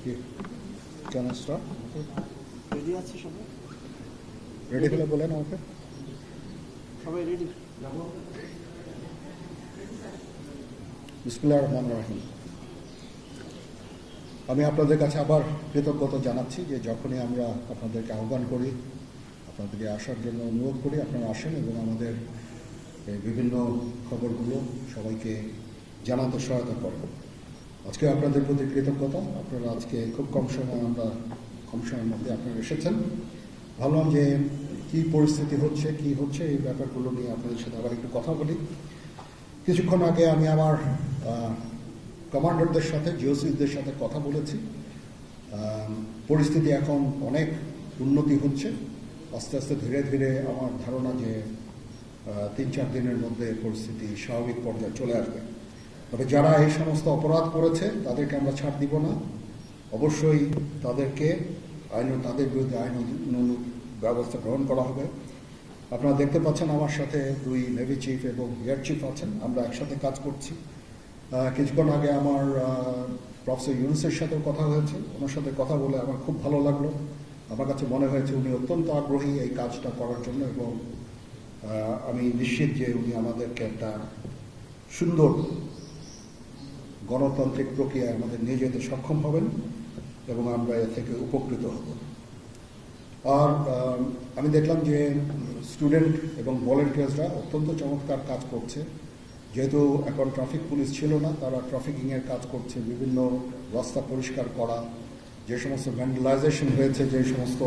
Can I start? Ready আছে সবাই? Ready হলে বলেন আমাকে। সবাই রেডি? বিসমিল্লাহির রহমানির রহিম। আমি আপনাদের কাছে আবার কৃতজ্ঞতা জানাচ্ছি যে যখনই আমরা আপনাদেরকে আহ্বান করি, আপনাদেরকে আসার জন্য অনুরোধ করি, আপনারা আসেন এবং আমাদের বিভিন্ন খবরগুলো সবাইকে জানাতে সহায়তা করেন। আজকে আপনাদের প্রতি কৃতজ্ঞতা। আপনারা আজকে খুব কম সময়ের মধ্যে আপনারা এসেছেন। ভাবলাম যে কি পরিস্থিতি হচ্ছে, কি হচ্ছে, এই ব্যাপারগুলো নিয়ে আপনাদের সাথে আবার একটু কথা বলি। কিছুক্ষণ আগে আমি আমার কমান্ডারদের সাথে, জিওসিদের সাথে কথা বলেছি। পরিস্থিতি এখন অনেক উন্নতি হচ্ছে। আস্তে আস্তে ধীরে ধীরে আমার ধারণা যে 3-4 দিনের মধ্যে পরিস্থিতি স্বাভাবিক পর্যায়ে চলে আসবে। তবে যারা এই সমস্ত অপরাধ করেছে তাদেরকে আমরা ছাড় দিব না। অবশ্যই তাদেরকে তাদের বিরুদ্ধে আইনানুগ ব্যবস্থা গ্রহণ করা হবে। আপনারা দেখতে পাচ্ছেন আমার সাথে 2 নেভি চিফ এবং এয়ার চিফ আছেন। আমরা একসাথে কাজ করছি। কিছুক্ষণ আগে আমার প্রফেসর ইউনুসের সাথেও কথা হয়েছে। ওনার সাথে কথা বলে আমার খুব ভালো লাগলো। আমার কাছে মনে হয়েছে উনি অত্যন্ত আগ্রহী এই কাজটা করার জন্য, এবং আমি নিশ্চিত যে উনি আমাদেরকে একটা সুন্দর গণতান্ত্রিক প্রক্রিয়ায় আমাদের নিয়ে যেতে সক্ষম হবেন এবং আমরা এ থেকে উপকৃত হব। আর আমি দেখলাম যে স্টুডেন্ট এবং ভলেন্টিয়ার্সরা অত্যন্ত চমৎকার কাজ করছে। যেহেতু এখন ট্রাফিক পুলিশ ছিল না, তারা ট্রাফিকিংয়ের কাজ করছে, বিভিন্ন রাস্তা পরিষ্কার করা, যে সমস্ত ভ্যান্ডালাইজেশন হয়েছে যে সমস্ত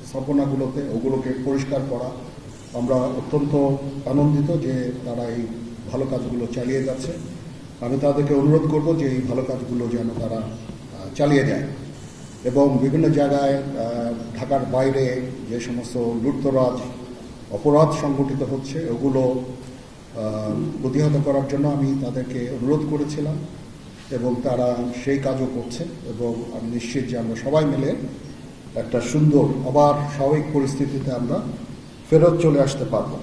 স্থাপনাগুলোতে, ওগুলোকে পরিষ্কার করা। আমরা অত্যন্ত আনন্দিত যে তারা এই ভালো কাজগুলো চালিয়ে যাচ্ছে। আমি তাদেরকে অনুরোধ করব যে এই ভালো কাজগুলো যেন তারা চালিয়ে যায় এবং বিভিন্ন জায়গায় ঢাকার বাইরে যে সমস্ত লুটতরাজ অপরাধ সংগঠিত হচ্ছে ওগুলো প্রতিহত করার জন্য আমি তাদেরকে অনুরোধ করেছিলাম এবং তারা সেই কাজও করছে। এবং আমি নিশ্চিত যে আমরা সবাই মিলে একটা সুন্দর আবার স্বাভাবিক পরিস্থিতিতে আমরা ফেরত চলে আসতে পারব।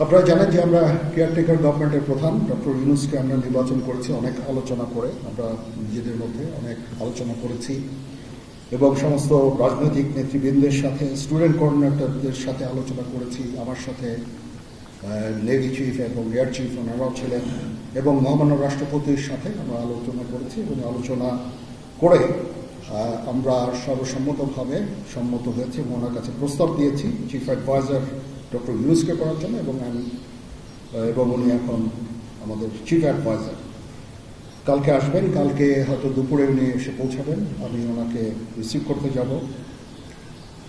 আপনারা জানেন যে আমরা কেয়ারটেকার গভর্নমেন্টের প্রধান ডক্টর ইউনূসকে আমরা নির্বাচন করেছি অনেক আলোচনা করে। আমরা নিজেদের মধ্যে অনেক আলোচনা করেছি এবং সমস্ত রাজনৈতিক নেতৃবৃন্দের সাথে, স্টুডেন্ট কোঅর্ডিনেটরদের সাথে আলোচনা করেছি। আমার সাথে নেভি চিফ এবং এয়ার চিফ ওনারাও ছিলেন এবং মহামান্য রাষ্ট্রপতির সাথে আমরা আলোচনা করেছি এবং আলোচনা করে আমরা সর্বসম্মতভাবে সম্মত হয়েছি এবং ওনার কাছে প্রস্তাব দিয়েছি চিফ অ্যাডভাইজার ডক্টর ইউনূসকে করার জন্য এবং উনি এখন আমাদের চিফ অ্যাডভাইজার। কালকে আসবেন, কালকে হয়তো দুপুরে উনি এসে পৌঁছাবেন। আমি ওনাকে রিসিভ করতে যাব।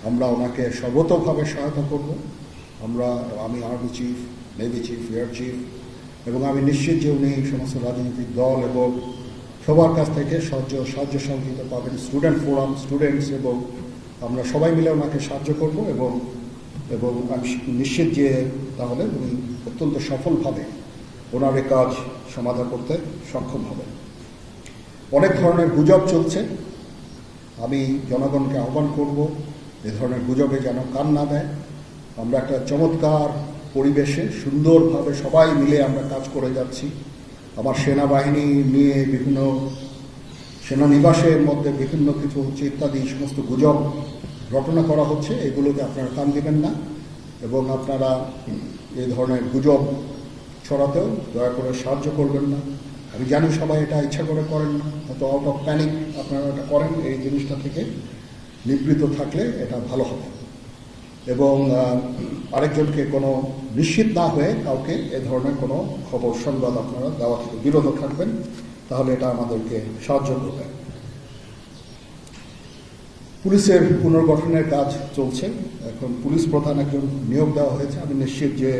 আমরা ওনাকে সর্বতোভাবে সহায়তা করব। আমি army chief, navy chief, air chief, এবং আমি নিশ্চিত যে উনি সমস্ত রাজনৈতিক দল এবং সবার কাছ থেকে সাহায্য সহযোগিতা পাবেন। স্টুডেন্ট ফোরাম, স্টুডেন্টস, এবং আমরা সবাই মিলে ওনাকে সাহায্য করব এবং আমি নিশ্চিত যে তাহলে উনি অত্যন্ত সফলভাবে ওনার এই কাজ সমাধান করতে সক্ষম হবেন। অনেক ধরনের গুজব চলছে। আমি জনগণকে আহ্বান করব এ ধরনের গুজবে যেন কান না দেয়। আমরা একটা চমৎকার পরিবেশে সুন্দরভাবে সবাই মিলে আমরা কাজ করে যাচ্ছি। আমার সেনাবাহিনী নিয়ে বিভিন্ন সেনানিবাসের মধ্যে বিভিন্ন কিছু হচ্ছে ইত্যাদি সমস্ত গুজব রটনা করা হচ্ছে। এগুলোকে আপনারা কান দিবেন না এবং আপনারা এই ধরনের গুজব ছড়াতেও দয়া করে সাহায্য করবেন না। আমি জানি সবাই এটা ইচ্ছা করে করেন না, হয়তো আউট অফ প্যানিক আপনারা এটা করেন। এই জিনিসটা থেকে নিবৃত্ত থাকলে এটা ভালো হবে এবং আরেকজনকে কোনো নিশ্চিত না হয়ে কাউকে এ ধরনের কোনো খবর সংবাদ আপনারা দেওয়া থেকে বিরত থাকবেন, তাহলে এটা আমাদেরকে সাহায্য করবে। পুলিশের পুনর্গঠনের কাজ চলছে। এখন পুলিশ প্রধান একজন নিয়োগ দেওয়া হয়েছে। আমি নিশ্চিত যে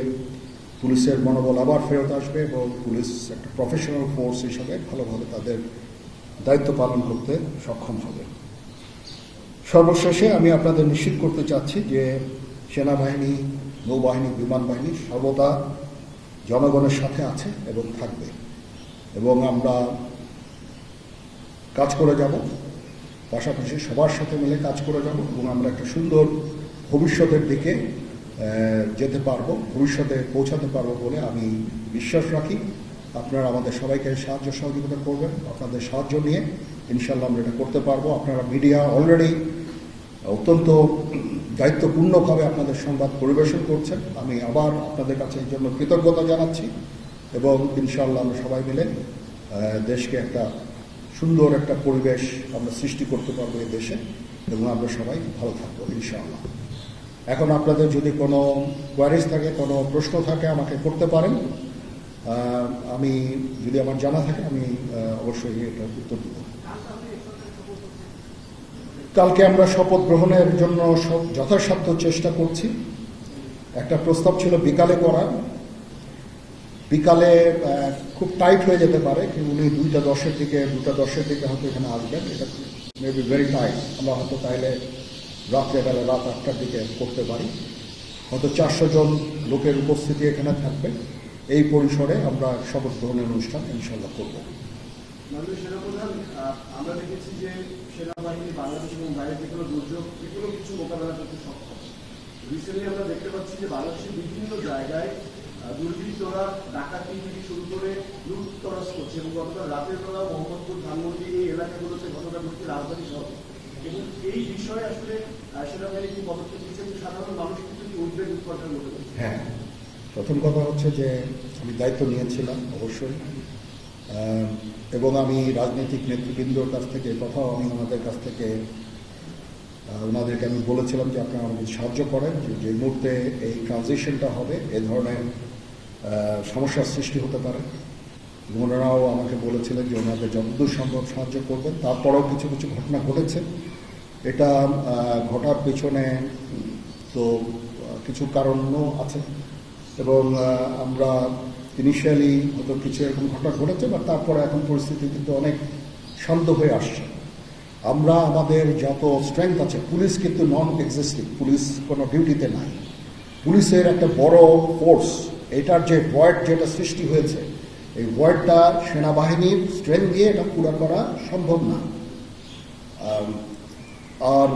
পুলিশের মনোবল আবার ফেরত আসবে এবং পুলিশ একটা প্রফেশনাল ফোর্স হিসাবে ভালোভাবে তাদের দায়িত্ব পালন করতে সক্ষম হবে। সর্বশেষে আমি আপনাদের নিশ্চিত করতে চাচ্ছি যে সেনাবাহিনী, নৌবাহিনী, বিমান বাহিনী সর্বদা জনগণের সাথে আছে এবং থাকবে এবং আমরা কাজ করে যাব, পাশাপাশি সবার সাথে মিলে কাজ করে যাব এবং আমরা একটা সুন্দর ভবিষ্যতের দিকে যেতে পারবো, ভবিষ্যতে পৌঁছাতে পারবো বলে আমি বিশ্বাস রাখি আপনারা আমাদের সবাইকে সাহায্য সহযোগিতা করবেন। আপনাদের সাহায্য নিয়ে ইনশাল্লাহ আমরা এটা করতে পারবো। আপনারা মিডিয়া অলরেডি অত্যন্ত দায়িত্বপূর্ণভাবে আপনাদের সংবাদ পরিবেশন করছেন। আমি আবার আপনাদের কাছে এই জন্য কৃতজ্ঞতা জানাচ্ছি এবং ইনশাআল্লাহ আমরা সবাই মিলে দেশকে একটা সুন্দর একটা পরিবেশ আমরা সৃষ্টি করতে পারবো এই দেশে এবং আমরা সবাই ভালো থাকবো ইনশাআল্লাহ। এখন আপনাদের যদি কোনো কোয়ারিজ থাকে, কোনো প্রশ্ন থাকে আমাকে করতে পারেন। আমি যদি আমার জানা থাকে আমি অবশ্যই এটা উত্তর দেব। কালকে আমরা শপথ গ্রহণের জন্য যথাসাধ্য চেষ্টা করছি। একটা প্রস্তাব ছিল বিকালে করার, বিকালে খুব টাইট হয়ে যেতে পারে কিন্তু উনি 2:10 দিকে হয়তো এখানে আসবেন। এটা মেবি ভেরি টাইট। আমরা হয়তো তাইলে রাত্রেবেলা রাত 8টার দিকে করতে পারি। হয়তো 400 জন লোকের উপস্থিতি এখানে থাকবে। এই পরিসরে আমরা শপথ গ্রহণের অনুষ্ঠান ইনশাল্লাহ করব। আমরা দেখেছি যে সেনাবাহিনী বাংলাদেশ এবং বাইরে যে কোনো দুর্যোগ এগুলো কিছু মোকাবেলা করতে সক্ষম। রিসেন্টলি আমরা দেখতে পাচ্ছি যে বাংলাদেশের বিভিন্ন জায়গায় দুর্বৃত্তরা ডাকাতি থেকে শুরু করে লুটতরাজ করছে এবং গতকাল রাতের বেলা মোহাম্মদপুর, ধানমন্ডি এই এলাকাগুলোতে ঘটনা ঘটছে, রাজধানী সহ। এবং এই বিষয়ে আসলে সেনাবাহিনী কি পদক্ষেপ নিচ্ছে, সাধারণ মানুষ কিন্তু কি উদ্বেগ উৎপাদনের মধ্যে? হ্যাঁ, প্রথম কথা হচ্ছে যে আমি দায়িত্ব নিয়েছিলাম অবশ্যই, এবং আমি রাজনৈতিক নেতৃবৃন্দর কাছ থেকে কথাও আমি ওনাদের কাছ থেকে ওনাদেরকে আমি বলেছিলাম যে আপনারা আমাদের সাহায্য করেন, যে মুহূর্তে এই ট্রানজিশনটা হবে এ ধরনের সমস্যার সৃষ্টি হতে পারে। ওনারাও আমাকে বলেছিলেন যে ওনাদের যতদূর সম্ভব সাহায্য করবেন। তারপরেও কিছু কিছু ঘটনা ঘটেছে। এটা ঘটার পেছনে তো কিছু কারণও আছে এবং আমরা ইনিশিয়ালি হয়তো কিছু এরকম ঘটনা ঘটেছে, বা তারপরে এখন পরিস্থিতি কিন্তু অনেক শান্ত হয়ে আসছে। আমরা আমাদের যত স্ট্রেংথ আছে, পুলিশ কিন্তু নন এক্সিস্টিং, পুলিশ কোনো ডিউটিতে নাই। পুলিশের একটা বড় ফোর্স, এটার যে ভয়েড যেটা সৃষ্টি হয়েছে, এই ভয়েডটা সেনাবাহিনীর স্ট্রেংথ দিয়ে এটা পুরা করা সম্ভব না। আর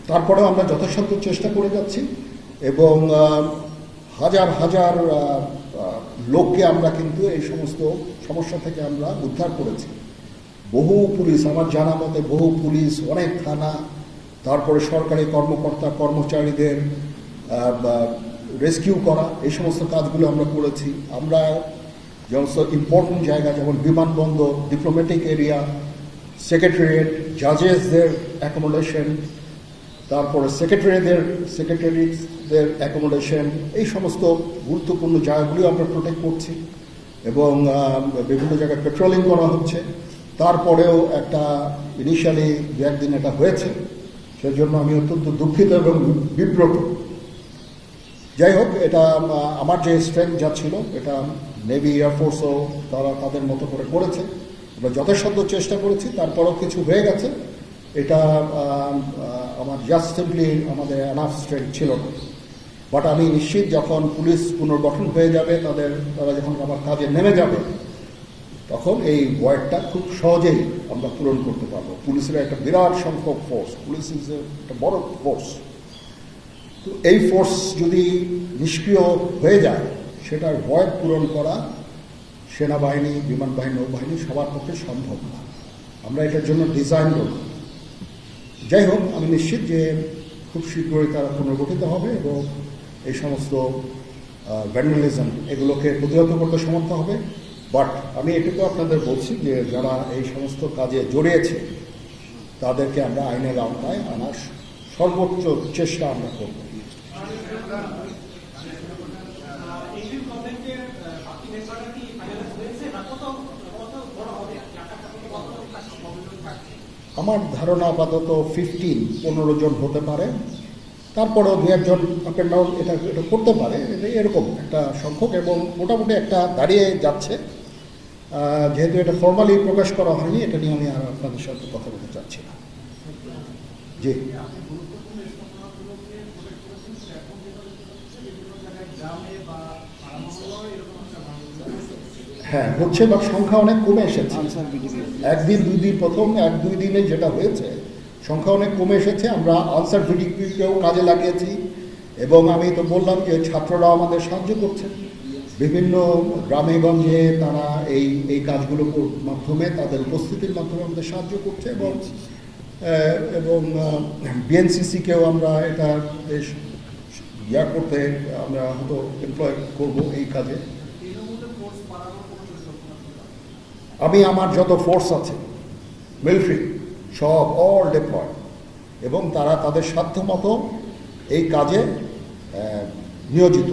তারপরেও আমরা যথাসাধ্য চেষ্টা করে যাচ্ছি এবং হাজার হাজার লোককে আমরা কিন্তু এই সমস্ত সমস্যা থেকে আমরা উদ্ধার করেছি। বহু পুলিশ, আমার জানা মতে বহু পুলিশ, অনেক থানা, তারপরে সরকারি কর্মকর্তা কর্মচারীদের রেস্কিউ করা, এই সমস্ত কাজগুলো আমরা করেছি। আমরা সমস্ত ইম্পর্টেন্ট জায়গা যেমন বিমানবন্দর, ডিপ্লোম্যাটিক এরিয়া, সেক্রেটারিয়েট, জাজেসদের অ্যাকোমোডেশন, তারপরে সেক্রেটারিদের অ্যাকোমোডেশন, এই সমস্ত গুরুত্বপূর্ণ জায়গাগুলিও আমরা প্রোটেক্ট করছি এবং বিভিন্ন জায়গায় পেট্রোলিং করা হচ্ছে। তারপরেও একটা ইনিশিয়ালি দু একদিন এটা হয়েছে, সেজন্য আমি অত্যন্ত দুঃখিত এবং বিব্রত। যাই হোক, এটা আমার যে স্ট্রেংথ যা ছিল এটা নেভি, এয়ারফোর্সও তারা তাদের মতো করে করেছে। আমরা যথাসাধ্য চেষ্টা করেছি, তারপরেও কিছু হয়ে গেছে। এটা আমার জাস্ট সিম্পলি আমাদের এনাফ স্ট্রেংথ ছিল না। বাট আমি নিশ্চিত যখন পুলিশ পুনর্গঠন হয়ে যাবে, তারা যখন আবার কাজে নেমে যাবে, তখন এই ভয়েডটা খুব সহজেই আমরা পূরণ করতে পারবো। পুলিশের একটা বিরাট সংখ্যক ফোর্স, পুলিশ ইজ একটা বড় ফোর্স। তো এই ফোর্স যদি নিষ্ক্রিয় হয়ে যায়, সেটার ভয়েড পূরণ করা সেনাবাহিনী, বিমান বাহিনী, নৌবাহিনী সবার পক্ষে সম্ভব না। আমরা এটার জন্য ডিজাইন করব। যাই হোক, আমি নিশ্চিত যে খুব শীঘ্রই তারা পুনর্গঠিত হবে এবং এই সমস্ত ভ্যান্ডালিজম এগুলোকে প্রতিহত করতে সমর্থ হবে। বাট আমি এটুকু আপনাদের বলছি যে যারা এই সমস্ত কাজে জড়িয়েছে তাদেরকে আমরা আইনের আওতায় আনার সর্বোচ্চ চেষ্টা আমরা করব। আমার ধারণা আপাতত 15 জন হতে পারে, তারপরেও 2-1 আপ অ্যান্ড ডাউন এটা করতে পারে, এরকম একটা সংখ্যক এবং মোটামুটি একটা দাঁড়িয়ে যাচ্ছে। যেহেতু এটা ফর্মালি প্রকাশ করা হয়নি, এটা নিয়ে আমি আর আপনাদের সাথে কথা বলতে চাচ্ছি না। জি, হ্যাঁ হচ্ছে, বাট সংখ্যা অনেক কমে এসেছে। একদিন 2 দিন, প্রথম 1-2 দিনে যেটা হয়েছে সংখ্যা অনেক কমে এসেছে। আমরা আনসার ভিডিপিকেও কাজে লাগিয়েছি এবং আমি তো বললাম যে ছাত্ররাও আমাদের সাহায্য করছে বিভিন্ন গ্রামে গঞ্জে তারা এই কাজগুলোর মাধ্যমে তাদের উপস্থিতির মাধ্যমে আমাদের সাহায্য করছে এবং বিএনসিসিকেও আমরা এটা বেশ করতে আমরা হয়তো এমপ্লয় করবো এই কাজে। আমি আমার যত ফোর্স আছে মিলিটারি সব অল ডিপ্লয় এবং তারা তাদের সাধ্যমতো এই কাজে নিয়োজিত।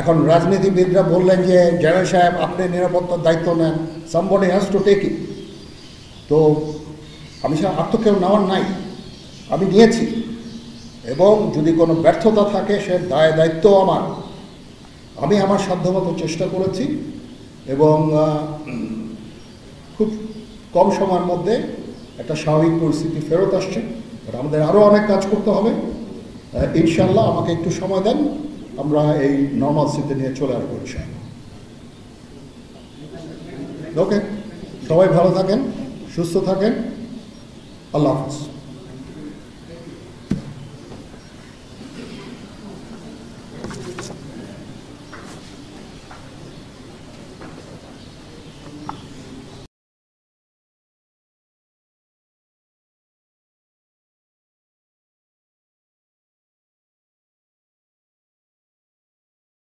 এখন রাজনীতিবিদরা বললেন যে জেনারেল সাহেব আপনি নিরাপত্তার দায়িত্ব নেন, somebody has to take it. তো আমি আর তো কেউ নেওয়ার নাই, আমি নিয়েছি এবং যদি কোনো ব্যর্থতা থাকে সে দায়িত্ব আমার। আমি আমার সাধ্যমতো চেষ্টা করেছি এবং খুব কম সময়ের মধ্যে একটা স্বাভাবিক পরিস্থিতি ফেরত আসছে। আমাদের আরও অনেক কাজ করতে হবে ইনশাল্লাহ। আমাকে একটু সময় দেন, আমরা এই নর্মালসিতে নিয়ে চলে আসবো ইনশাল্লাহ। ওকে, সবাই ভালো থাকেন, সুস্থ থাকেন, আল্লাহ হাফিজ।